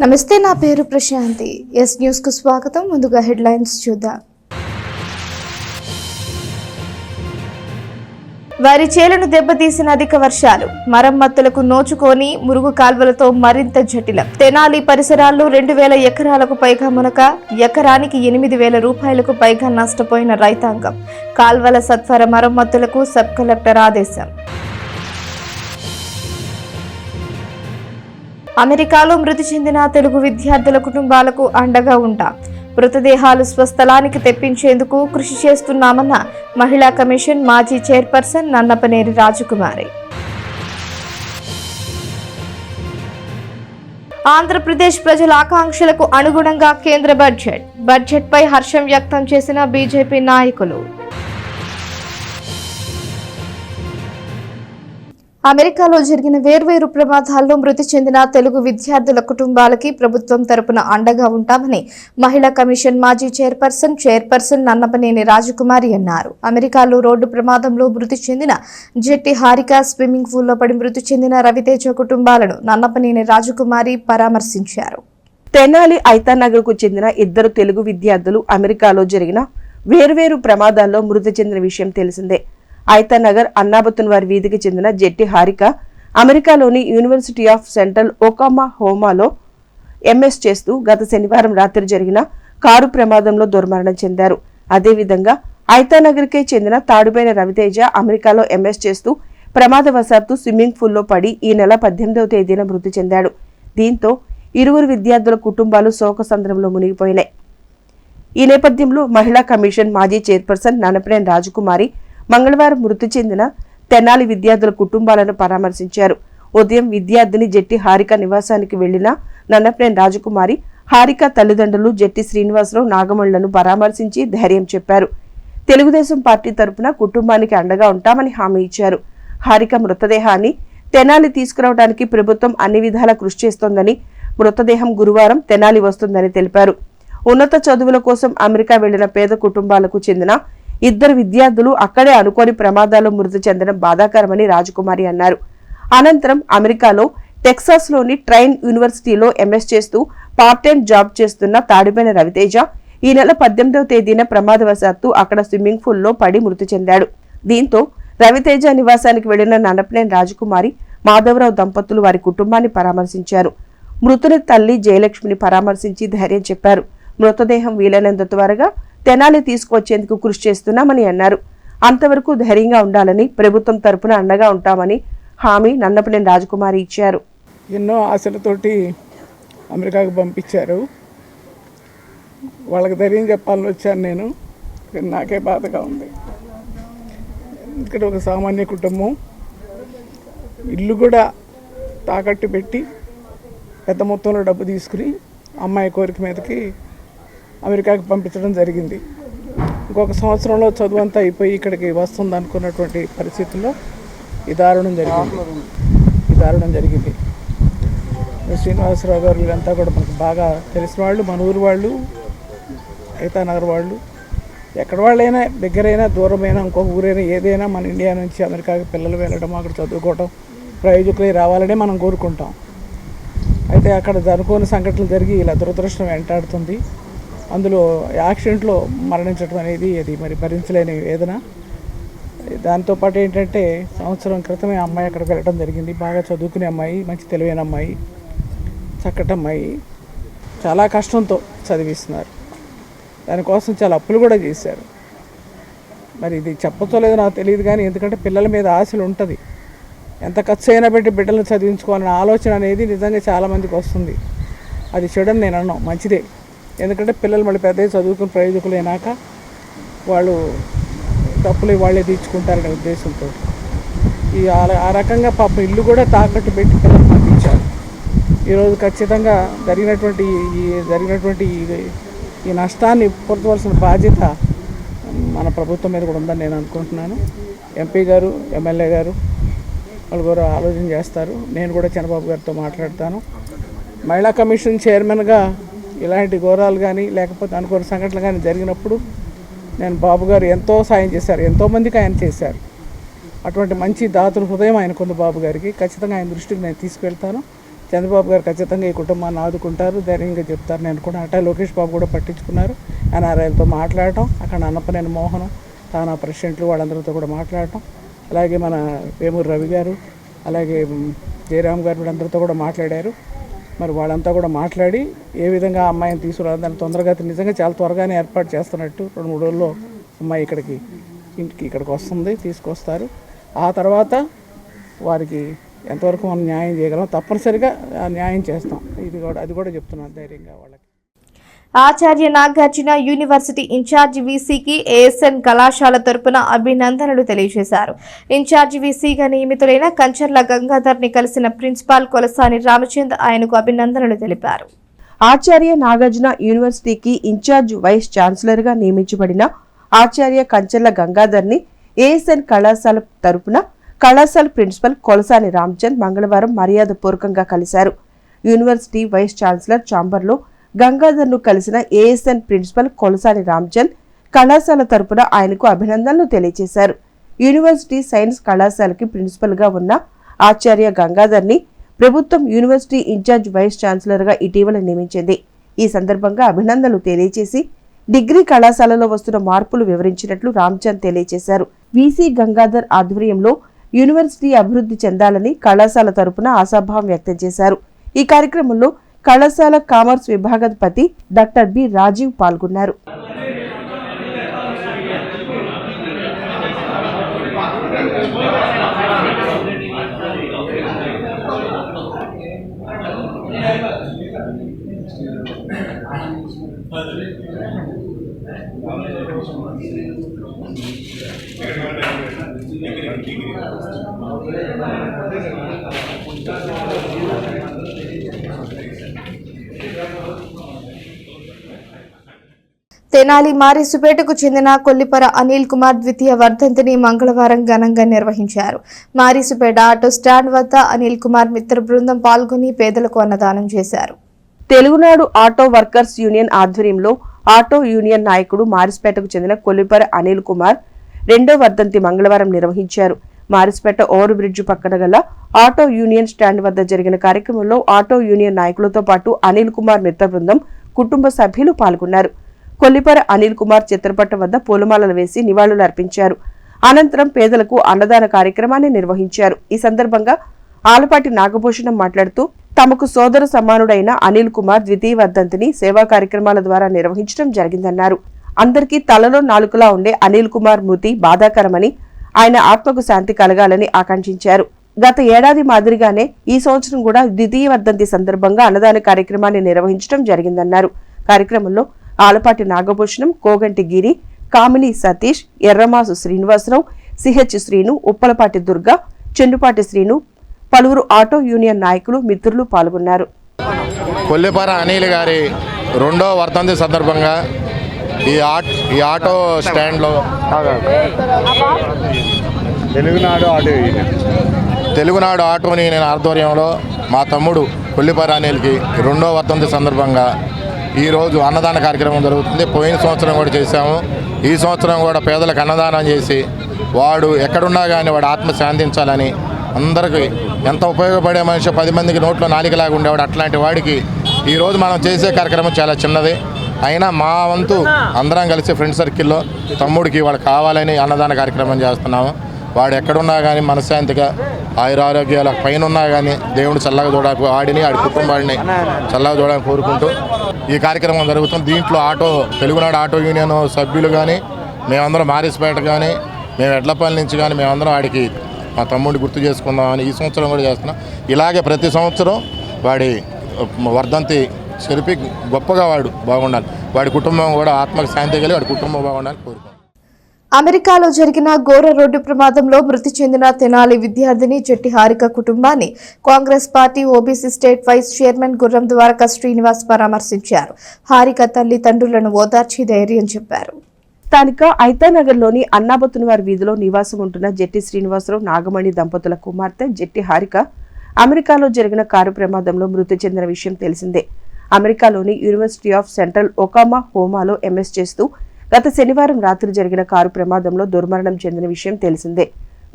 నమస్తే, నా పేరు ప్రశాంతి. ఎస్ న్యూస్ కు స్వాగతం. ముందుగా హెడ్లైన్స్ చూద్దాం. వరి చేలను దెబ్బతీసిన అధిక వర్షాలు, మరమ్మతులకు నోచుకొని మురుగు కాల్వలతో మరింత జటిలం. తెనాలి పరిసరాల్లో 2000 ఎకరాలకు పైగా మునక, ఎకరానికి 8000 రూపాయలకు పైగా నష్టపోయిన రైతాంగం. కాల్వల సత్వర మరమ్మతులకు సబ్ కలెక్టర్ ఆదేశం. అమెరికాలో మృతి చెందిన తెలుగు విద్యార్థుల కుటుంబాలకు అండగా ఉంటాం. మృతదేహాలు స్వస్థలానికి తెప్పించేందుకు కృషి చేస్తున్నామన్న మహిళా కమిషన్ మాజీ చైర్పర్సన్ నన్నపనేని రాజకుమారి. ఆంధ్రప్రదేశ్ ప్రజల ఆకాంక్షలకు అనుగుణంగా కేంద్ర బడ్జెట్పై హర్షం వ్యక్తం చేసిన బీజేపీ నాయకులు. అమెరికాలో జరిగిన వేర్వేరు ప్రమాదాల్లో మృతి చెందిన తెలుగు విద్యార్థుల కుటుంబాలకి ప్రభుత్వం తరపున అండగా ఉంటామని మహిళా కమిషన్ మాజీ చైర్పర్సన్ నన్నపనేని రాజకుమారి అన్నారు. అమెరికాలో రోడ్డు ప్రమాదంలో మృతి చెందిన జెట్టి హారిక, స్విమ్మింగ్ పూల్లో పడి మృతి చెందిన రవితేజ కుటుంబాలను నన్నపనేని రాజకుమారి పరామర్శించారు. తెనాలి ఐతానగర్ కు చెందిన 2 తెలుగు విద్యార్థులు అమెరికాలో జరిగిన వేర్వేరు ప్రమాదాల్లో మృతి చెందిన విషయం తెలిసిందే. ఐతానగర్ అన్నాబతున్ వారి వీధికి చెందిన జెట్టి హారిక అమెరికాలోని యూనివర్సిటీ ఆఫ్ సెంట్రల్ ఒక్లహోమాలో ఎంఎస్ చేస్తూ గత శనివారం రాత్రి జరిగిన కారు ప్రమాదంలో దుర్మరణం చెందారు. అదేవిధంగా ఐతానగర్కే చెందిన తాడుబైన రవితేజ అమెరికాలో ఎంఎస్ చేస్తూ ప్రమాదవశాత్తు స్విమ్మింగ్ పూల్లో పడి ఈ నెల 18వ తేదీన మృతి చెందాడు. దీంతో ఇరువురు విద్యార్థుల కుటుంబాలు శోకసంద్రంలో మునిగిపోయినాయి. ఈ నేపథ్యంలో మహిళా కమిషన్ మాజీ చైర్పర్సన్ నన్నపనేని రాజకుమారి మంగళవారం మృతి చెందిన తెనాలి విద్యార్థుల కుటుంబాలను పరామర్శించారు. ఉదయం విద్యార్థిని జెట్టి హారిక నివాసానికి వెళ్లిన నన్నపనేని రాజకుమారి హారిక తల్లిదండ్రులు జెట్టి శ్రీనివాసరావు, నాగమణులను పరామర్శించి ధైర్యం చెప్పారు. తెలుగుదేశం పార్టీ తరపున కుటుంబానికి అండగా ఉంటామని హామీ ఇచ్చారు. హారిక మృతదేహాన్ని తెనాలి తీసుకురావడానికి ప్రభుత్వం అన్ని విధాలా కృషి చేస్తోందని, మృతదేహం గురువారం తెనాలి వస్తుందని తెలిపారు. ఉన్నత చదువుల కోసం అమెరికా వెళ్లిన పేద కుటుంబాలకు చెందిన 2 విద్యార్థులు అక్కడే అనుకోని ప్రమాదాల్లో మృతి చెందడం బాధాకరమని రాజకుమారి అన్నారు. అనంతరం అమెరికాలో టెక్సాస్ లోని ట్రైన్ యూనివర్సిటీలో ఎంఎస్ చేస్తూ పార్ట్ టైం జాబ్ చేస్తున్న తాడిపైన రవితేజ ఈ నెల 18వ తేదీన ప్రమాదవశాత్తు అక్కడ స్విమ్మింగ్ పూల్లో పడి మృతి చెందాడు. దీంతో రవితేజ నివాసానికి వెళ్లిన నన్నపనేని రాజకుమారి, మాధవరావు దంపతులు వారి కుటుంబాన్ని పరామర్శించారు. మృతుని తల్లి జయలక్ష్మిని పరామర్శించి ధైర్యం చెప్పారు. మృతదేహం వీలైనంత త్వరగా తెనాలి తీసుకువచ్చేందుకు కృషి చేస్తున్నామని అన్నారు. అంతవరకు ధైర్యంగా ఉండాలని, ప్రభుత్వం తరపున అండగా ఉంటామని హామీ నన్నపనేని రాజకుమారి ఇచ్చారు. ఎన్నో ఆశలతోటి అమెరికాకు పంపించారు. వాళ్ళకి ధైర్యం చెప్పాలని వచ్చాను నేను. నాకే బాధగా ఉంది. ఇక్కడ ఒక సామాన్య కుటుంబం ఇల్లు కూడా తాకట్టు పెట్టి పెద్ద మొత్తంలో డబ్బు తీసుకుని అమ్మాయి కోరిక మీదకి అమెరికాకి పంపించడం జరిగింది. ఇంకొక సంవత్సరంలో చదువు అంతా అయిపోయి ఇక్కడికి వస్తుంది అనుకున్నటువంటి పరిస్థితుల్లో ఈ దారుణం జరిగింది. శ్రీనివాసరావు గారు వీళ్ళంతా కూడా మనకు బాగా తెలిసిన వాళ్ళు, మన ఊరు వాళ్ళు, ఐతానగర్ వాళ్ళు, ఎక్కడ వాళ్ళైనా, దగ్గరైనా దూరమైనా, ఇంకొక ఊరైనా, ఏదైనా మన ఇండియా నుంచి అమెరికాకి పిల్లలు వెళ్ళడం, అక్కడ చదువుకోవడం, ప్రయోజకులై రావాలని మనం కోరుకుంటాం. అయితే అక్కడ అనుకోని సంఘటనలు జరిగి ఇలా దురదృష్టం వెంటాడుతుంది. అందులో యాక్సిడెంట్లో మరణించడం అనేది అది మరి భరించలేని వేదన. దాంతోపాటు ఏంటంటే సంవత్సరం క్రితమే అమ్మాయి అక్కడికి వెళ్ళడం జరిగింది. బాగా చదువుకునే అమ్మాయి, మంచి తెలివైన అమ్మాయి, చక్కటి అమ్మాయి. చాలా కష్టంతో చదివిస్తున్నారు. దానికోసం చాలా అప్పులు కూడా చేశారు. మరి ఇది చెప్పచ్చో లేదో నాకు తెలియదు, కానీ ఎందుకంటే పిల్లల మీద ఆశలు ఉంటుంది. ఎంత ఖర్చు అయినా పెట్టి బిడ్డలను చదివించుకోవాలనే ఆలోచన అనేది నిజంగా చాలామందికి వస్తుంది. అది చెడని నేను అన్నాను, మంచిదే. ఎందుకంటే పిల్లలు మళ్ళీ పెద్దగా చదువుకుని ప్రయోజకులు అయినాక వాళ్ళు తప్పులు వాళ్ళే తీర్చుకుంటారనే ఉద్దేశంతో ఆ రకంగా పాపం ఇల్లు కూడా తాకట్టు పెట్టి పిల్లలు పంపించారు. ఈరోజు ఖచ్చితంగా జరిగినటువంటి ఈ నష్టాన్ని పొందవలసిన బాధ్యత మన ప్రభుత్వం మీద కూడా ఉందని నేను అనుకుంటున్నాను. ఎంపీ గారు, ఎమ్మెల్యే గారు వాళ్ళు కూడా ఆలోచన చేస్తారు. నేను కూడా చంద్రబాబు గారితో మాట్లాడతాను. మహిళా కమిషన్ చైర్మన్గా ఇలాంటి ఘోరాలు కానీ లేకపోతే అనుకోని సంఘటనలు కానీ జరిగినప్పుడు నేను బాబు గారు ఎంతో సాయం చేశారు, ఎంతోమందికి ఆయన చేశారు. అటువంటి మంచి దాతృ హృదయం ఆయనకుంది బాబు గారికి. ఖచ్చితంగా ఆయన దృష్టికి నేను తీసుకెళ్తాను. చంద్రబాబు గారు ఖచ్చితంగా ఈ కుటుంబాన్ని ఆదుకుంటారు, ధైర్యంగా చెప్తారు నేను కూడా. అట్లా లోకేష్ బాబు కూడా పట్టించుకున్నారు. ఎన్ఆర్ఐలతో మాట్లాడటం, అక్కడ అన్నపనేని మోహనం తానా ప్రెసిడెంట్లు వాళ్ళందరితో కూడా మాట్లాడటం, అలాగే మన వేమూరు రవి గారు, అలాగే జయరామ్ గారు వీళ్ళందరితో కూడా మాట్లాడారు. మరి వాళ్ళంతా కూడా మాట్లాడి ఏ విధంగా అమ్మాయిని తీసుకురాదని తొందరగా, నిజంగా చాలా త్వరగానే ఏర్పాటు చేస్తున్నట్టు 2-3 రోజుల్లో అమ్మాయి ఇక్కడికి వస్తుంది, తీసుకొస్తారు. ఆ తర్వాత వారికి ఎంతవరకు మనం న్యాయం చేయగలం తప్పనిసరిగా న్యాయం చేస్తాం. అది కూడా చెప్తున్నాను ధైర్యంగా వాళ్ళకి. Acharya Nagarjuna university incharge వీసీకి ASN కళాశాల తరపున అభినందనలు తెలియజేశారు. ఇన్ఛార్జి వీసీగా నియమితులైన కంచర్ల గంగాధర్ని కలిసిన ప్రిన్సిపాల్ కొలసాని రామచంద్ ఆయనకు అభినందనలు తెలిపారు. ఆచార్య నాగార్జున యూనివర్సిటీకి ఇన్ఛార్జ్ వైస్ ఛాన్సలర్ గా నియమించబడిన ఆచార్య కంచర్ల గంగాధర్ని ఏఎస్ఎన్ కళాశాల తరపున కళాశాల ప్రిన్సిపల్ కొలసాని రామచంద్ మంగళవారం మర్యాదపూర్వకంగా కలిశారు. యూనివర్సిటీ వైస్ ఛాన్సలర్ ఛాంబర్లో గంగాధర్ను కలిసిన ఏఎస్ఎన్ ప్రిన్సిపల్ కొలసాని రామచంద్ కళాశాల తరపున ఆయనకు అభినందనలు తెలియజేశారు. యూనివర్సిటీ సైన్స్ కళాశాలకి ప్రిన్సిపల్ గా ఉన్న ఆచార్య గంగాధర్ని ప్రభుత్వం యూనివర్సిటీ ఇన్ఛార్జ్ వైస్ ఛాన్సలర్ గా ఇటీవల నియమించింది. ఈ సందర్భంగా అభినందనలు తెలియజేసి డిగ్రీ కళాశాలలో వస్తున్న మార్పులు వివరించినట్లు రామచంద్ తెలియజేశారు. వీసీ గంగాధర్ ఆధ్వర్యంలో యూనివర్సిటీ అభివృద్ధి చెందాలని కళాశాల తరపున ఆశాభావం వ్యక్తం చేశారు. ఈ కార్యక్రమంలో కళాశాల కామర్స్ విభాగాధిపతి డాక్టర్ బి రాజీవ్ పాల్గొన్నారు. తెనాలి మారిసుపేటకు చెందిన కొల్లిపర అనిల్ కుమార్ ద్వితీయ వర్ధంతిని మంగళవారం ఘనంగా నిర్వహించారు. మారిసుపేట ఆటో స్టాండ్ వద్ద అనిల్ కుమార్ మిత్ర బృందం పాల్గొని పేదలకు అన్నదానం చేశారు. తెలుగునాడు ఆటో వర్కర్స్ యూనియన్ ఆధ్వర్యంలో ఆటో యూనియన్ నాయకుడు మారిసుపేటకు చెందిన కొల్లిపర అనిల్ కుమార్ 2వ వర్ధంతి మంగళవారం నిర్వహించారు. మారిసుపేట ఓవర్ బ్రిడ్జ్ పక్కన గల ఆటో యూనియన్ స్టాండ్ వద్ద జరిగిన కార్యక్రమంలో ఆటో యూనియన్ నాయకులతో పాటు అనిల్ కుమార్ మిత్ర బృందం కుటుంబ సభ్యులు పాల్గొన్నారు. కొల్లిపర అనిల్ కుమార్ చిత్రపటం వద్ద పూలమాలలు వేసి నివాళులు అర్పించారు. అనంతరం పేదలకు అన్నదాన కార్యక్రమాన్ని నిర్వహించారు. ఈ సందర్భంగా ఆలపాటి నాగభూషణం మాట్లాడుతూ తమకు సోదర సమానుడైన అనిల్ కుమార్ ద్వితీయ వర్ధంతిని సేవా కార్యక్రమాల ద్వారా నిర్వహించడం జరిగిందన్నారు. అందరికీ తలలో నాలుకలా ఉండే అనిల్ కుమార్ మృతి బాధాకరమని, ఆయన ఆత్మకు శాంతి కలగాలని ఆకాంక్షించారు. గత ఏడాది మాదిరిగానే ఈ సంవత్సరం కూడా ద్వితీయ వర్ధంతి సందర్భంగా అన్నదాన కార్యక్రమాన్ని నిర్వహించడం జరిగిందన్నారు. కార్యక్రమంలో ఆలపాటి నాగభూషణం, కోగంటి గిరి, కామిని సతీష్, ఎర్రమాసు శ్రీనివాసరావు, సిహెచ్ శ్రీను, ఉప్పలపాటి దుర్గా, చెండుపాటి శ్రీను, పలువురు ఆటో యూనియన్ నాయకులు, మిత్రులు పాల్గొన్నారు. కొల్లిపర అనిల్ గారి 2వ వర్ధంతి సందర్భంగా ఈ ఆటో స్టాండ్లో తెలుగునాడు ఆటో యూనియన్ ఆధ్వర్యంలో మా తమ్ముడు కొల్లిపర అనిల్కి 2వ వర్ధంతి సందర్భంగా ఈరోజు అన్నదాన కార్యక్రమం జరుగుతుంది. పోయిన సంవత్సరం కూడా చేశాము. ఈ సంవత్సరం కూడా పేదలకు అన్నదానం చేసి వాడు ఎక్కడున్నా కానీ వాడు ఆత్మ శాంతించాలని, అందరికీ ఎంత ఉపయోగపడే మనిషి 10 మందికి నోట్లో నాలికలాగా ఉండేవాడు. అట్లాంటి వాడికి ఈరోజు మనం చేసే కార్యక్రమం చాలా చిన్నది అయినా మా వంతు అందరం కలిసి ఫ్రెండ్ సర్కిల్లో తమ్ముడికి వాడు కావాలని అన్నదాన కార్యక్రమం చేస్తున్నాము. వాడు ఎక్కడున్నా కానీ మనశ్శాంతిగా ఆయురారోగ్యాల పైన ఉన్నా కానీ దేవుడు చల్లగా చూడకు ఆడిని ఆడి కుటుంబాన్ని చల్లగా చూడడానికి కోరుకుంటూ ఈ కార్యక్రమం జరుగుతుంది. దీంట్లో తెలుగునాడు ఆటో యూనియన్ సభ్యులు కానీ, మేమందరం మారిసుపేట కానీ, మేము ఎడ్లపల్లి నుంచి కానీ మేమందరం వాడికి మా తమ్ముడిని గుర్తు చేసుకుందామని ఈ సంవత్సరం కూడా చేస్తున్నాం. ఇలాగే ప్రతి సంవత్సరం వాడి వర్ధంతి చెరిపి గొప్పగా వాడు బాగుండాలి, వాడి కుటుంబం కూడా ఆత్మకు శాంతి కలిగి వాడి కుటుంబం బాగుండాలని కోరుకుంటున్నాం. అమెరికాలో జరిగిన ఘోర రోడ్డు ప్రమాదంలో మృతి చెందిన తెనాలి విద్యార్థిని జట్టి హారిక కుటుంబాన్ని Congress party OBC state vice chairman Gurram Dwaraka Srinivas పరామర్శించారు. హారిక తల్లిదండ్రులను ఓదార్చి ధైర్యం చెప్పారు. స్థానిక ఐతానగర్లోని అన్నాబతునవారి వీధిలో నివాసం ఉంటున్న జట్టి శ్రీనివాసరావు, నాగమణి దంపతుల కుమార్తె జట్టి హారిక అమెరికాలో జరిగిన కారు ప్రమాదంలో మృతి చెందిన విషయం తెలిసిందే. అమెరికాలోని యూనివర్సిటీ ఆఫ్ సెంట్రల్ ఒకామా హోమాలో ఎంఎస్ చేస్తూ గత శనివారం రాత్రి జరిగిన కారు ప్రమాదంలో దుర్మరణం చెందిన విషయం తెలిసిందే.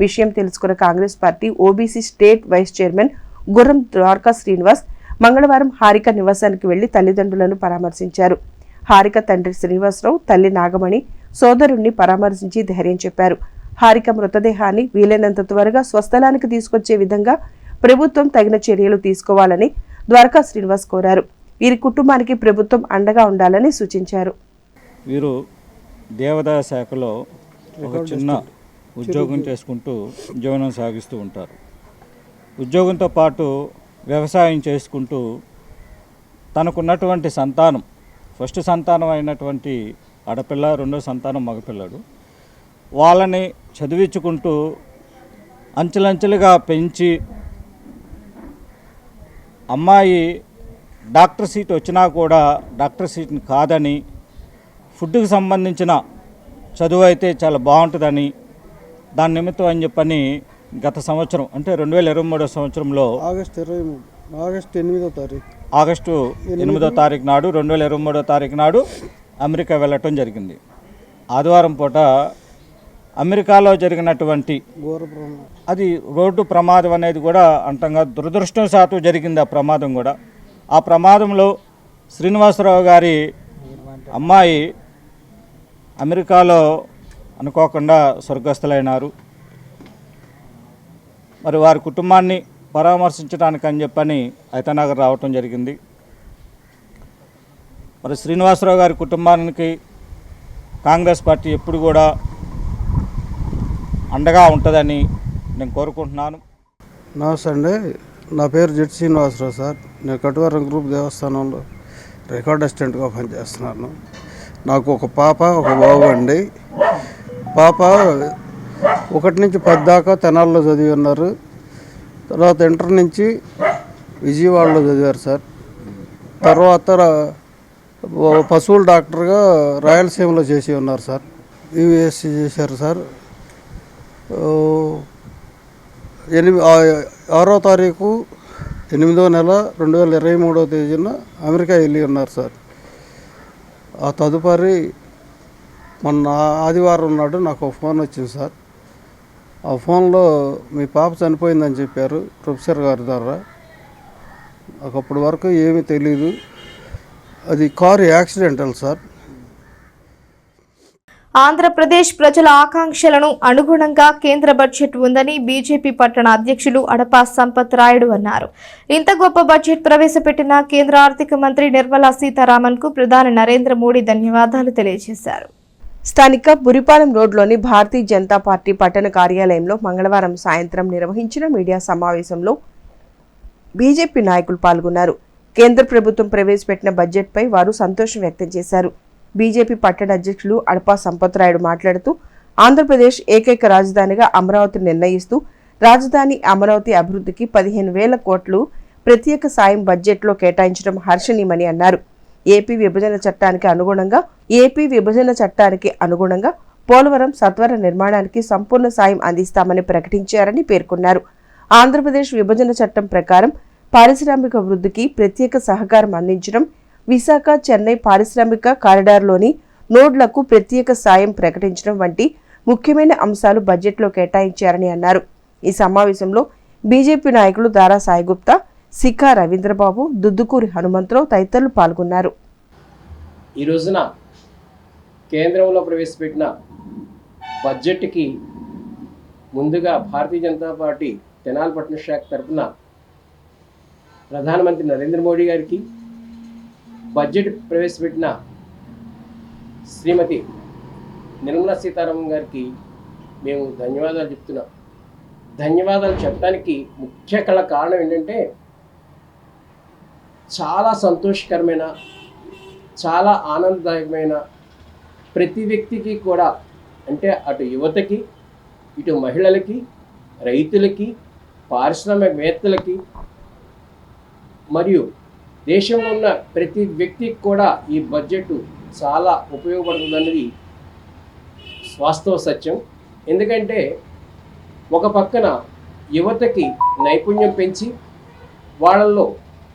విషయం తెలుసుకున్న Congress party OBC state vice chairman Gurram Dwaraka Srinivas మంగళవారం హారిక నివాసానికి వెళ్లి తల్లిదండ్రులను పరామర్శించారు. హారిక తండ్రి శ్రీనివాసరావు, తల్లి నాగమణి సోదరుణ్ణి పరామర్శించి ధైర్యం చెప్పారు. హారిక మృతదేహాన్ని వీలైనంత త్వరగా స్వస్థలానికి తీసుకొచ్చే విధంగా ప్రభుత్వం తగిన చర్యలు తీసుకోవాలని ద్వారకా శ్రీనివాస్ కోరారు. వీరి కుటుంబానికి ప్రభుత్వం అండగా ఉండాలని సూచించారు. వీరు దేవాదాయ శాఖలో ఒక చిన్న ఉద్యోగం చేసుకుంటూ జీవనం సాగిస్తూ ఉంటారు. ఉద్యోగంతో పాటు వ్యవసాయం చేసుకుంటూ తనకున్నటువంటి సంతానం, ఫస్ట్ సంతానం అయినటువంటి ఆడపిల్ల, రెండో సంతానం మగపిల్లడు, వాళ్ళని చదివించుకుంటూ అంచెలంచెలుగా పెంచి అమ్మాయి డాక్టర్ సీట్ వచ్చినా కూడా డాక్టర్ సీట్ని కాదని, ఫుడ్కి సంబంధించిన చదువు అయితే చాలా బాగుంటుందని, దాని నిమిత్తం అని చెప్పని గత సంవత్సరం అంటే 2023 సంవత్సరంలో ఆగస్టు 8వ తారీఖు నాడు 2023 తారీఖు నాడు అమెరికా వెళ్ళటం జరిగింది. ఆదివారం పూట అమెరికాలో జరిగినటువంటి అది రోడ్డు ప్రమాదం అనేది కూడా అంటంగా దురదృష్టవశాత్తు జరిగింది. ఆ ప్రమాదం కూడా, ఆ ప్రమాదంలో శ్రీనివాసరావు గారి అమ్మాయి అమెరికాలో అనుకోకుండా స్వర్గస్థులైనారు. మరి వారి కుటుంబాన్ని పరామర్శించడానికి అని చెప్పని ఐతానగర్ రావటం జరిగింది. మరి శ్రీనివాసరావు గారి కుటుంబానికి కాంగ్రెస్ పార్టీ ఎప్పుడు కూడా అండగా ఉంటుందని నేను కోరుకుంటున్నాను. నమస్తే అండి, నా పేరు జెట్ శ్రీనివాసరావు సార్. నేను కటువరం గ్రూప్ దేవస్థానంలో రికార్డ్ అసిస్టెంట్గా పనిచేస్తున్నాను. నాకు ఒక పాప, ఒక బాబు అండి. పాప 1 నుంచి 10 దాకా తెనాల్లో చదివి ఉన్నారు. తర్వాత ఇంటర్ నుంచి విజయవాడలో చదివారు సార్. తర్వాత పశువుల డాక్టర్గా రాయలసీమలో చేసి ఉన్నారు సార్. యూఎస్సీ చేశారు సార్. 6వ తారీఖు 8వ నెల 2023వ తేదీన అమెరికా వెళ్ళి ఉన్నారు సార్. ఆ తదుపరి మొన్న ఆదివారం నాడు నాకు ఒక ఫోన్ వచ్చింది సార్. ఆ ఫోన్లో మీ పాప చనిపోయిందని చెప్పారు ప్రొఫెసర్ గారి ద్వారా. నాకు అప్పటి వరకు ఏమీ తెలీదు. అది కారు యాక్సిడెంటల్ సార్. ఆంధ్రప్రదేశ్ ప్రజల ఆకాంక్షలను అనుగుణంగా కేంద్ర బడ్జెట్ ఉందని బీజేపీ పట్టణ అధ్యక్షులు అడపా సంపత్ రాయుడు అన్నారు. ఇంత గొప్ప బడ్జెట్ ప్రవేశపెట్టిన కేంద్ర ఆర్థిక మంత్రి నిర్మలా సీతారామన్ కు ప్రధాని నరేంద్ర మోడీ ధన్యవాదాలు తెలియజేశారు. స్థానిక బురిపాలెం రోడ్లోని భారతీయ జనతా పార్టీ పట్టణ కార్యాలయంలో మంగళవారం సాయంత్రం నిర్వహించిన మీడియా సమావేశంలో బీజేపీ నాయకులు పాల్గొన్నారు. కేంద్ర ప్రభుత్వం ప్రవేశపెట్టిన బడ్జెట్పై వారు సంతోషం వ్యక్తం చేశారు. బీజేపీ పట్టణ అధ్యక్షులు అడపా సంపత్ రాయుడు మాట్లాడుతూ ఆంధ్రప్రదేశ్ ఏకైక రాజధానిగా అమరావతిని నిర్ణయిస్తూ రాజధాని అమరావతి అభివృద్ధికి 15,000 కోట్లు ప్రత్యేక సాయం బడ్జెట్లో కేటాయించడం హర్షణీయమని అన్నారు. ఏపీ విభజన చట్టానికి అనుగుణంగా పోలవరం సత్వర నిర్మాణానికి సంపూర్ణ సాయం అందిస్తామని ప్రకటించారని పేర్కొన్నారు. ఆంధ్రప్రదేశ్ విభజన చట్టం ప్రకారం పారిశ్రామిక వృద్ధికి ప్రత్యేక సహకారం అందించడం, విశాఖ చెన్నై పారిశ్రామిక కారిడార్లోని నోడ్లకు ప్రత్యేక సాయం ప్రకటించడం వంటి ముఖ్యమైన అంశాలు బడ్జెట్లో కేటాయించారని అన్నారు. ఈ సమావేశంలో బీజేపీ నాయకులు దారా సాయిగుప్తా, శిఖా రవీంద్రబాబు, దుద్దుకూరి హనుమంతరావు తదితరులు పాల్గొన్నారు. ఈ రోజున కేంద్రంలో ప్రవేశపెట్టిన బడ్జెట్కి ముందుగా భారతీయ జనతా పార్టీ తెనాలి పట్టణ శాఖ తరఫున ప్రధానమంత్రి నరేంద్ర మోడీ గారికి, బడ్జెట్ ప్రవేశపెట్టిన శ్రీమతి నిర్మలా సీతారామన్ గారికి మేము ధన్యవాదాలు చెప్తున్నాం. ధన్యవాదాలు చెప్పడానికి ముఖ్య కారణం ఏంటంటే చాలా సంతోషకరమైన, చాలా ఆనందదాయకమైన, ప్రతి వ్యక్తికి కూడా అంటే అటు యువతకి, ఇటు మహిళలకి, రైతులకి, పారిశ్రామికవేత్తలకి మరియు దేశంలో ఉన్న ప్రతి వ్యక్తికి కూడా ఈ బడ్జెట్ చాలా ఉపయోగపడుతుందన్నది వాస్తవ సత్యం. ఎందుకంటే ఒక పక్కన యువతకి నైపుణ్యం పెంచి వాళ్ళల్లో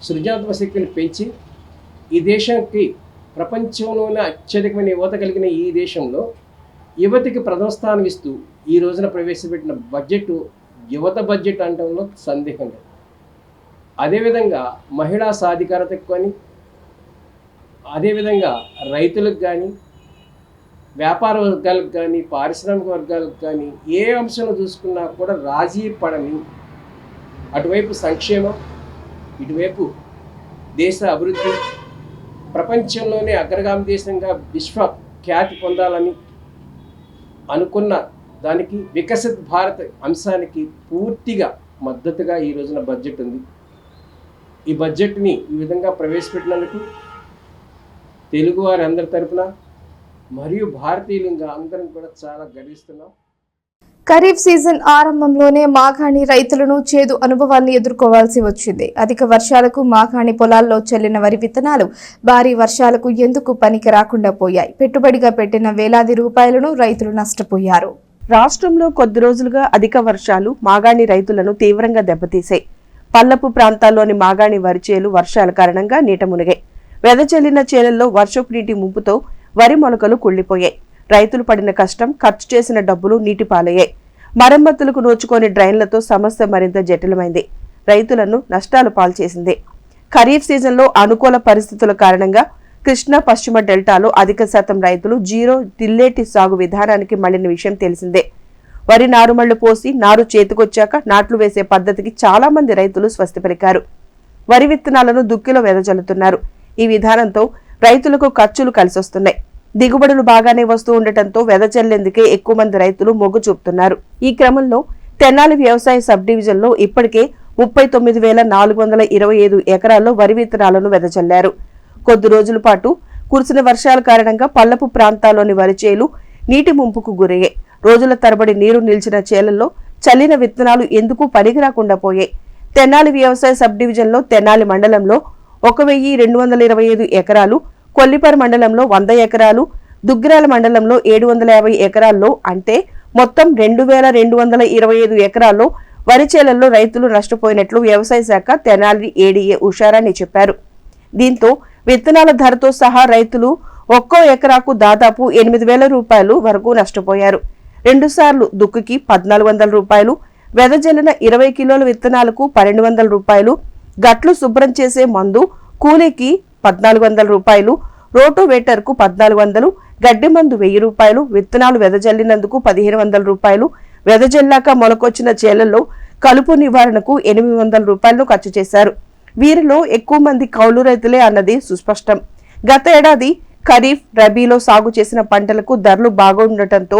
సృజనాత్మక శక్తిని పెంచి ఈ దేశానికి ప్రపంచంలోనే అత్యధికమైన యువత కలిగిన ఈ దేశంలో యువతకి ప్రథమ స్థానం ఇస్తూ ఈ రోజున ప్రవేశపెట్టిన బడ్జెట్ యువత బడ్జెట్ అనడంలో సందేహం లేదు. అదేవిధంగా మహిళా సాధికారతకు కానీ, అదేవిధంగా రైతులకు కానీ, వ్యాపార వర్గాలకు కానీ, పారిశ్రామిక వర్గాలకు కానీ ఏ అంశంలో చూసుకున్నా కూడా రాజీ పడని అటువైపు సంక్షేమం, ఇటువైపు దేశ అభివృద్ధి, ప్రపంచంలోనే అగ్రగామి దేశంగా విశ్వఖ్యాతి పొందాలని అనుకున్న దానికి వికసిత్ భారత్ అంశానికి పూర్తిగా మద్దతుగా ఈ రోజున బడ్జెట్ ఉంది. ఈ బడ్జెట్ని ఈ విధంగా ప్రవేశపెట్టినందుకు తెలుగువారి అందరి తరపున మరియు భారతీయులంగా అందరం కూడా చాలా గర్విస్తున్నాం. ఖరీఫ్ సీజన్ ఆరంభంలోనే మాగాణి రైతులను చేదు అనుభవాన్ని ఎదుర్కోవాల్సి వచ్చింది. అధిక వర్షాలకు మాగాణి పొలాల్లో చల్లిన వరి విత్తనాలు భారీ వర్షాలకు ఎందుకు పనికి రాకుండా పోయాయి. పెట్టుబడిగా పెట్టిన వేలాది రూపాయలను రైతులు నష్టపోయారు. రాష్ట్రంలో కొద్ది రోజులుగా అధిక వర్షాలు మాగాణి రైతులను తీవ్రంగా దెబ్బతీశాయి. పల్లపు ప్రాంతాల్లోని మాగాణి వరి చేలు వర్షాల కారణంగా నీట మునిగాయి. వెదజల్లిన చేలల్లో వర్షపు నీటి ముంపుతో వరి మొలకలు కుళ్లిపోయాయి. రైతులు పడిన కష్టం, ఖర్చు చేసిన డబ్బులు నీటి పాలయ్యాయి. మరమ్మతులకు నోచుకోని డ్రైన్లతో సమస్య మరింత జటిలమైంది. రైతులను నష్టాలు పాల్చేసింది. ఖరీఫ్ సీజన్లో అనుకూల పరిస్థితుల కారణంగా కృష్ణా పశ్చిమ డెల్టాలో అధిక శాతం రైతులు జీరో తిల్లేటి సాగు విధానానికి మళ్లిన విషయం తెలిసిందే. వరి నారుమళ్లు పోసి నారు చేతికొచ్చాక నాట్లు వేసే పద్ధతికి చాలా మంది రైతులు స్వస్తి పలికారు. వరి విత్తనాలను దుక్కిలో వెదజల్లుతున్నారు. ఈ విధానంతో రైతులకు ఖర్చులు కలిసొస్తున్నాయి. దిగుబడులు బాగానే వస్తూ ఉండటంతో వెదజల్లేందుకే ఎక్కువ మంది రైతులు మొగ్గు చూపుతున్నారు. ఈ క్రమంలో తెనాలి వ్యవసాయ సబ్ డివిజన్లో ఇప్పటికే 39,425 ఎకరాల్లో వరి విత్తనాలను వెదజల్లారు. కొద్ది రోజుల పాటు కురిసిన వర్షాల కారణంగా పల్లపు ప్రాంతాల్లోని వరి చేలు నీటి ముంపుకు గురయ్యాయి. రోజుల తరబడి నీరు నిలిచిన చేలల్లో చల్లిన విత్తనాలు ఎందుకు పనికి రాకుండా పోయాయి. తెనాలి వ్యవసాయ సబ్ డివిజన్లో తెనాలి మండలంలో 1,225 ఎకరాలు, కొల్లిపర మండలంలో 100 ఎకరాలు, దుగ్గిరాల మండలంలో 750 ఎకరాల్లో అంటే మొత్తం 2,225 ఎకరాల్లో వరి చేలల్లో రైతులు నష్టపోయినట్లు వ్యవసాయ శాఖ తెనాలి ఏడీఏ ఉషారాణి చెప్పారు. దీంతో విత్తనాల ధరతో సహా రైతులు ఒక్కో ఎకరాకు దాదాపు 8,000 రూపాయలు వరకు నష్టపోయారు. 2 సార్లు దుక్కుకి 1,400 రూపాయలు, వెదజల్లిన 20 కిలోల విత్తనాలకు 1,200 రూపాయలు, గట్లు శుభ్రం చేసే మందు కూలీకి 1,400 రూపాయలు, రోటోవేటర్కు 1,400, గడ్డి మందు 1,000 రూపాయలు, విత్తనాలు వెదజల్లినందుకు 1,500 రూపాయలు, వెదజల్లాక మొలకొచ్చిన చేలల్లో కలుపు నివారణకు 800 రూపాయలను ఖర్చు చేశారు. వీరిలో ఎక్కువ మంది కౌలు రైతులే అన్నది సుస్పష్టం. గత ఏడాది ఖరీఫ్, రబీలో సాగు చేసిన పంటలకు ధరలు బాగుండటంతో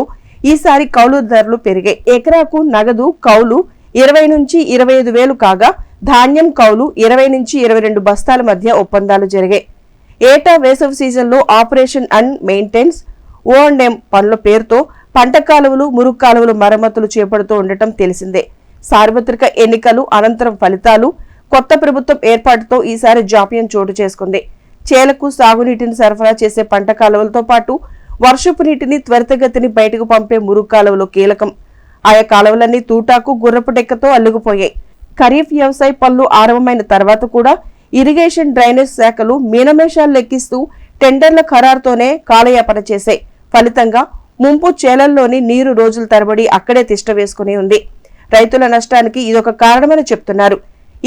ఈసారి కౌలు ధరలు పెరిగాయి. ఎకరాకు నగదు కౌలు 20 నుంచి 25,000 కాగా ధాన్యం కౌలు 20 నుంచి 22 బస్తాల మధ్య ఒప్పందాలు జరిగాయి. ఏటా వేసవి సీజన్లో ఆపరేషన్ అండ్ మెయింటెనెన్స్ O&M పనుల పేరుతో పంట కాలువలు, మురుగు కాలువలు మరమ్మతులు చేపడుతూ ఉండటం తెలిసిందే. సార్వత్రిక ఎన్నికలు అనంతరం ఫలితాలు, కొత్త ప్రభుత్వం ఏర్పాటుతో ఈసారి జాప్యం చోటు చేసుకుంది. చేలకు సాగునీటిని సరఫరా చేసే పంట కాలువలతో పాటు వర్షపు నీటిని త్వరితగతిని బయటకు పంపే మురుగు కాలువలు కీలకం. ఆయా కాలువలన్నీ తూటాకు, గుర్రపు డెక్కతో అల్లుకుపోయాయి. ఖరీఫ్ వ్యవసాయ పనులు ఆరంభమైన తర్వాత కూడా ఇరిగేషన్, డ్రైనేజ్ శాఖలు మీనమేషాలు లెక్కిస్తూ టెండర్ల ఖరారుతోనే కాలయాపన చేశాయి. ఫలితంగా ముంపు చేలల్లోని నీరు రోజుల తరబడి అక్కడే తిష్ట వేసుకుని ఉంది. రైతుల నష్టానికి ఇదొక కారణమని చెప్తున్నారు.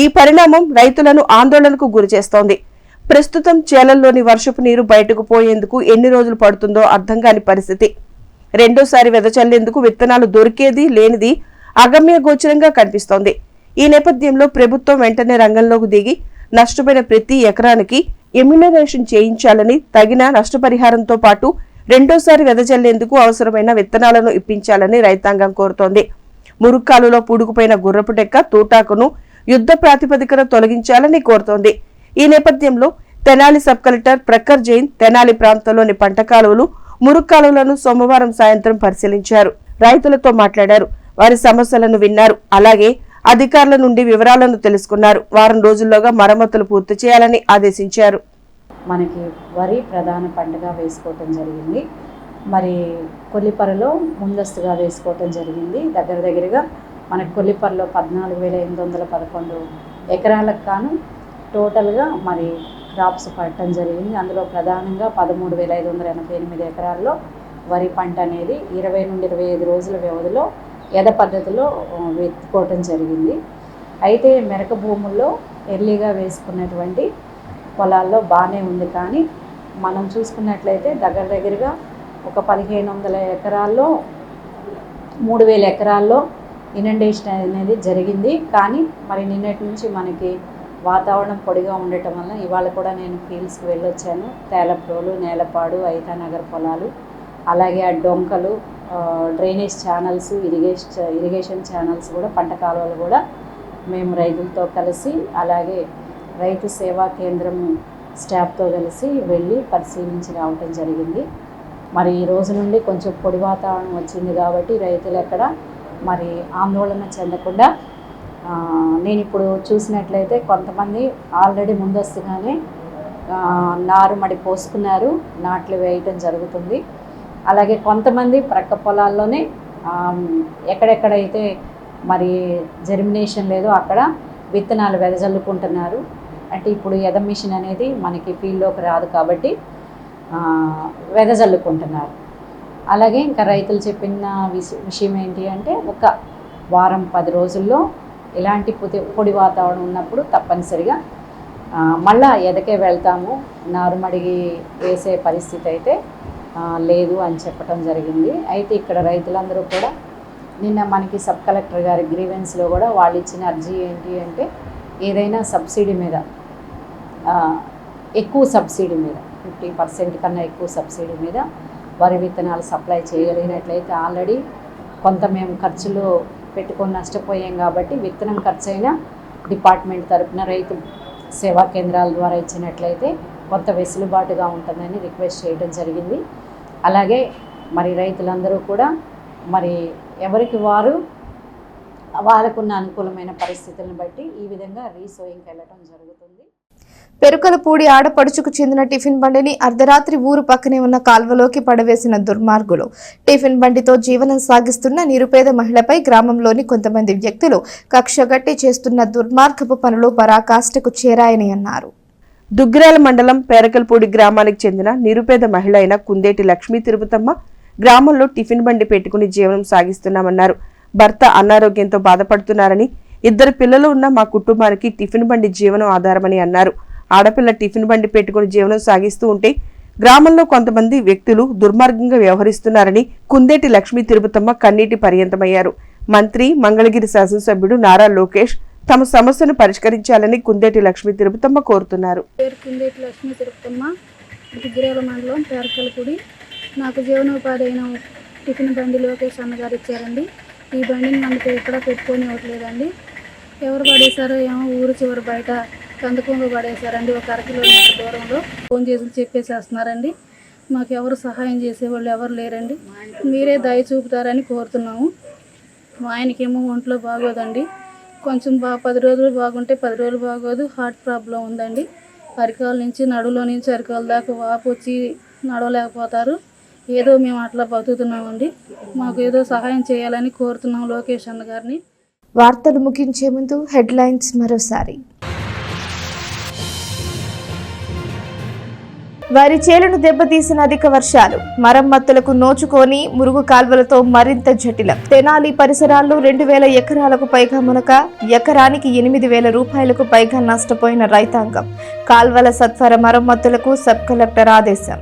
ఈ పరిణామం రైతులను ఆందోళనకు గురిచేస్తోంది. ప్రస్తుతం చేలల్లోని వర్షపు నీరు బయటకు పోయేందుకు ఎన్ని రోజులు పడుతుందో అర్థం కాని పరిస్థితి. రెండోసారి వెదచల్లేందుకు విత్తనాలు దొరికేది లేనిది అగమ్య గోచరంగా కనిపిస్తోంది. ఈ నేపథ్యంలో ప్రభుత్వం వెంటనే రంగంలోకి దిగి నష్టపోయిన ప్రతి ఎకరానికి ఎమ్యునరేషన్ చేయించాలని, తగిన నష్టపరిహారంతో పాటు రెండోసారి వెదజల్లేందుకు అవసరమైన విత్తనాలను ఇప్పించాలని రైతాంగం కోరుతోంది. మురుక్కాలులో పూడుకుపోయిన గుర్రపు డెక్క, తూటాకును యుద్ధ ప్రాతిపదికన తొలగించాలని కోరుతోంది. ఈ నేపథ్యంలో తెనాలి సబ్ కలెక్టర్ ప్రఖర్ జైన్ తెనాలి ప్రాంతంలోని పంట కాలువలు, మురుక్కాలువలను సోమవారం సాయంత్రం పరిశీలించారు. రైతులతో మాట్లాడారు. వారి సమస్యలను విన్నారు. అలాగే అధికారుల నుండి వివరాలను తెలుసుకున్నారు. వారం రోజుల్లోగా మరమ్మతులు పూర్తి చేయాలని ఆదేశించారు. మనకి వరి ప్రధాన పంటగా వేసుకోవటం జరిగింది. మరి కొల్లిపరలో ముందస్తుగా వేసుకోవటం జరిగింది. దగ్గరగా మనకి కొల్లిపరలో 14,811 ఎకరాలకు కాను టోటల్గా మరి క్రాప్స్ పడటం జరిగింది. అందులో ప్రధానంగా 13,588 ఎకరాల్లో వరి పంట అనేది 20 నుండి 25 రోజుల వ్యవధిలో యథ పద్ధతిలో వెతుకోవటం జరిగింది. అయితే మెరక భూముల్లో ఎర్లీగా వేసుకున్నటువంటి పొలాల్లో బాగానే ఉంది. కానీ మనం చూసుకున్నట్లయితే దగ్గరగా ఒక 1500 ఎకరాల్లో 3000 ఎకరాల్లో ఇనండేషన్ అనేది జరిగింది. కానీ మరి నిన్నటి నుంచి మనకి వాతావరణం పొడిగా ఉండటం వల్ల ఇవాళ కూడా నేను ఫీల్డ్స్కి వెళ్ళొచ్చాను. తేలప్రోలు, నేలపాడు, ఐతానగర్ పొలాలు, అలాగే ఆ డొంకలు, డ్రైనేజ్ ఛానల్స్, ఇరిగేషన్ ఛానల్స్ కూడా, పంట కాలువలు కూడా మేము రైతులతో కలిసి, అలాగే రైతు సేవా కేంద్రం స్టాఫ్తో కలిసి వెళ్ళి పరిశీలించి రావటం జరిగింది. మరి ఈ రోజు నుండి కొంచెం పొడి వాతావరణం వచ్చింది కాబట్టి రైతులు ఎక్కడ మరి ఆందోళన చెందకుండా, నేను ఇప్పుడు చూసినట్లయితే కొంతమంది ఆల్రెడీ ముందస్తుగానే నారుమడి పోసుకున్నారు, నాట్లు వేయటం జరుగుతుంది. అలాగే కొంతమంది ప్రక్క పొలాల్లోనే ఎక్కడెక్కడైతే మరి జర్మినేషన్ లేదో అక్కడ విత్తనాలు వెదజల్లుకుంటున్నారు. అంటే ఇప్పుడు ఎద మిషన్ అనేది మనకి ఫీల్డ్లోకి రాదు కాబట్టి వెదజల్లుకుంటున్నారు. అలాగే ఇంకా రైతులు చెప్పిన విషయం ఏంటి అంటే, ఒక వారం 10 రోజుల్లో ఇలాంటి పొడి వాతావరణం ఉన్నప్పుడు తప్పనిసరిగా మళ్ళా ఎదకే వెళ్తాము, నారుమడిగి వేసే పరిస్థితి అయితే లేదు అని చెప్పడం జరిగింది. అయితే ఇక్కడ రైతులందరూ కూడా నిన్న మనకి సబ్ కలెక్టర్ గారి గ్రీవెన్స్లో కూడా వాళ్ళు ఇచ్చిన అర్జీ ఏంటి అంటే, ఏదైనా సబ్సిడీ మీద, ఎక్కువ సబ్సిడీ మీద 50% కన్నా ఎక్కువ సబ్సిడీ మీద వరి విత్తనాలు సప్లై చేయగలిగినట్లయితే, ఆల్రెడీ కొంత మేము ఖర్చులు పెట్టుకొని నష్టపోయాం కాబట్టి విత్తనం ఖర్చు అయినా డిపార్ట్మెంట్ తరఫున రైతు సేవా కేంద్రాల ద్వారా ఇచ్చినట్లయితే కొంత వెసులుబాటుగా ఉంటుందని రిక్వెస్ట్ చేయడం జరిగింది. అలాగే మరి రైతులందరూ కూడా మరి ఎవరికి వారుకున్న అనుకూలమైన పరిస్థితులను బట్టి ఈ విధంగా రీసోయింగ్కి వెళ్ళటం జరుగుతుంది. పెరుకలపూడి ఆడపడుచుకు చెందిన టిఫిన్ బండిని అర్ధరాత్రి ఊరు పక్కనే ఉన్న కాల్వలోకి పడవేసిన దుర్మార్గులు. టిఫిన్ బండితో జీవనం సాగిస్తున్న నిరుపేద మహిళపై గ్రామంలోని కొంతమంది వ్యక్తులు కక్షగట్టి చేస్తున్న దుర్మార్గపు పనులు పరాకాష్ఠకు చేరాయని అన్నారు. దుగ్గిరాల మండలం పేరకల్పూడి గ్రామానికి చెందిన నిరుపేద మహిళ అయిన కుందేటి లక్ష్మీ తిరుపతమ్మ గ్రామంలో టిఫిన్ బండి పెట్టుకుని జీవనం సాగిస్తున్నామన్నారు. భర్త అనారోగ్యంతో బాధపడుతున్నారని, 2 పిల్లలు ఉన్న మా కుటుంబానికి టిఫిన్ బండి జీవనం ఆధారమని అన్నారు. ఆడపిల్ల టిఫిన్ బండి పెట్టుకుని జీవనం సాగిస్తూ ఉంటే గ్రామంలో కొంతమంది వ్యక్తులు దుర్మార్గంగా వ్యవహరిస్తున్నారని కుందేటి లక్ష్మీ తిరుపతమ్మ కన్నీటి పర్యంతమయ్యారు. మంత్రి, మంగళగిరి శాసనసభ్యుడు నారా లోకేష్ తమ సమస్యను పరిష్కరించాలని కుందేటి లక్ష్మీ తిరుపతమ్మ కోరుతున్నారు. కుందేటి లక్ష్మీ తిరుపతమ్మ, దుగ్గిరాల మండలం పేరకలపూడి. నాకు జీవనోపాధి అయిన టిఫిన్ బండి లోకేష్ అన్నగారు ఇచ్చారండి. ఈ బండిని మనకు ఎక్కడ పెట్టుకొని ఇవ్వట్లేదండి. ఎవరు పడేశారో ఏమో ఊరు చివరి బయట కందకంగా పడేశారండి. ఒక 1 కిలోమీటర్ దూరంలో ఫోన్ చేసి చెప్పేసేస్తున్నారండి. మాకు ఎవరు సహాయం చేసేవాళ్ళు ఎవరు లేరండి. మీరే దయ చూపుతారని కోరుతున్నాము. మా ఆయనకేమో ఒంట్లో బాగోదండి. కొంచెం 10 రోజులు బాగుంటే 10 రోజులు బాగోదు. హార్ట్ ప్రాబ్లం ఉందండి. అరికాల నుంచి నడులో నుంచి అరికాల దాకా వాపు వచ్చి నడవలేకపోతారు. ఏదో మేము అట్లా బతుకుతున్నామండి. మాకు ఏదో సహాయం చేయాలని కోరుతున్నాం లోకేష్ అన్న గారిని. వార్తలు ముగించే ముందు హెడ్లైన్స్ మరోసారి. వరి చేలను దెబ్బతీసిన అధిక వర్షాలు, మరమ్మతులకు నోచుకొని మురుగు కాల్వలతో మరింత జటిలం. తెనాలి పరిసరాల్లో 2000 ఎకరాలకు పైగా మునక, ఎకరానికి 8000 రూపాయలకు పైగా నష్టపోయిన రైతాంగం. కాల్వల సత్వర మరమ్మతులకు సబ్ కలెక్టర్ ఆదేశం.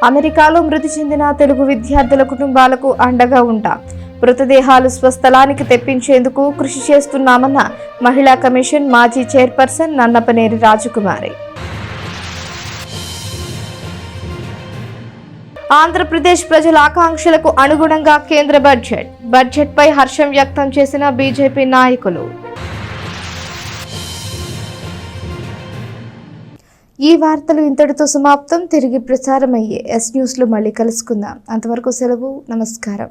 అమెరికాలో మృతి చెందిన తెలుగు విద్యార్థుల కుటుంబాలకు అండగా ఉంటాం. మృతదేహాలు స్వస్థలానికి తెప్పించేందుకు కృషి చేస్తున్నామన్న మహిళా కమిషన్ మాజీ చైర్పర్సన్ నన్నపనేని రాజకుమారి. ఆంధ్రప్రదేశ్ ప్రజల ఆకాంక్షలకు అనుగుణంగా కేంద్ర బడ్జెట్పై హర్షం వ్యక్తం చేసిన బీజేపీ నాయకులు. ఈ వార్తలు ఇంతటితో సమాప్తం. తిరిగి ప్రసారమయ్యే ఎస్ న్యూస్లో మళ్ళీ కలుసుకుందాం. అంతవరకు సెలవు. నమస్కారం.